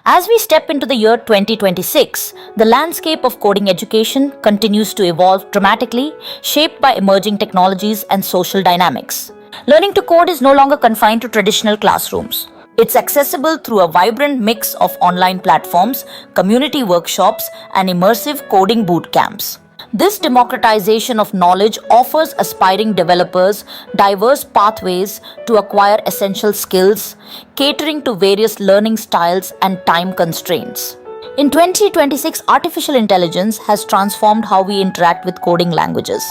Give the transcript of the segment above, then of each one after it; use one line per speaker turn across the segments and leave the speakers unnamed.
As we step into the year 2026, the landscape of coding education continues to evolve dramatically, shaped by emerging technologies and social dynamics. Learning to code is no longer confined to traditional classrooms. It's accessible through a vibrant mix of online platforms, community workshops, and immersive coding bootcamps. This democratization of knowledge offers aspiring developers diverse pathways to acquire essential skills, catering to various learning styles and time constraints. In 2026, artificial intelligence has transformed how we interact with coding languages.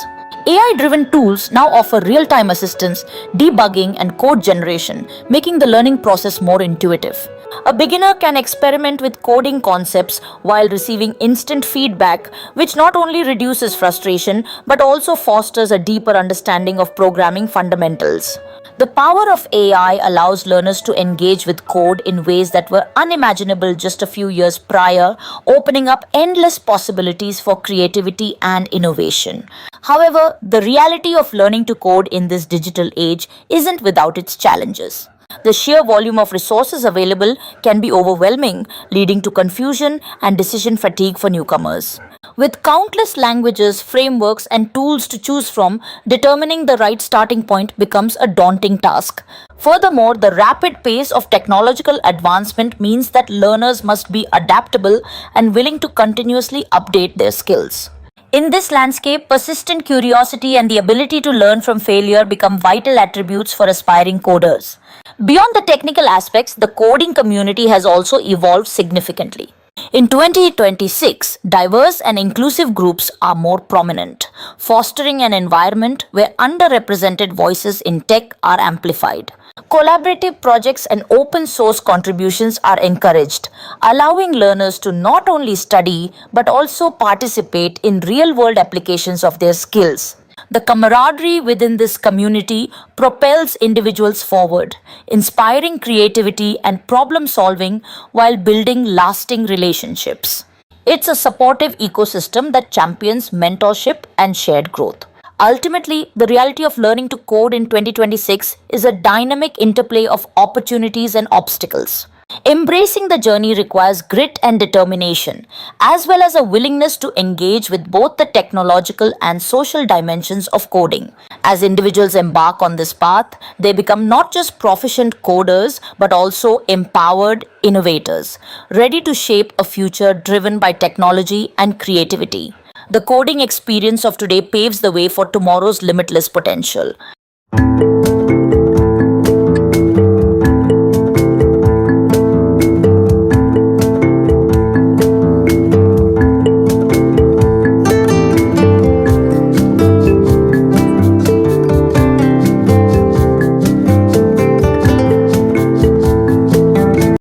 AI-driven tools now offer real-time assistance, debugging, and code generation, making the learning process more intuitive. A beginner can experiment with coding concepts while receiving instant feedback, which not only reduces frustration but also fosters a deeper understanding of programming fundamentals. The power of AI allows learners to engage with code in ways that were unimaginable just a few years prior, opening up endless possibilities for creativity and innovation. However, the reality of learning to code in this digital age isn't without its challenges. The sheer volume of resources available can be overwhelming, leading to confusion and decision fatigue for newcomers. With countless languages, frameworks, and tools to choose from, determining the right starting point becomes a daunting task. Furthermore, the rapid pace of technological advancement means that learners must be adaptable and willing to continuously update their skills. In this landscape, persistent curiosity and the ability to learn from failure become vital attributes for aspiring coders. Beyond the technical aspects, the coding community has also evolved significantly. In 2026, diverse and inclusive groups are more prominent, fostering an environment where underrepresented voices in tech are amplified. Collaborative projects and open source contributions are encouraged, allowing learners to not only study but also participate in real world applications of their skills. The camaraderie within this community propels individuals forward, inspiring creativity and problem solving while building lasting relationships. It's a supportive ecosystem that champions mentorship and shared growth. Ultimately, the reality of learning to code in 2026 is a dynamic interplay of opportunities and obstacles. Embracing the journey requires grit and determination, as well as a willingness to engage with both the technological and social dimensions of coding. As individuals embark on this path, they become not just proficient coders, but also empowered innovators, ready to shape a future driven by technology and creativity. The coding experience of today paves the way for tomorrow's limitless potential.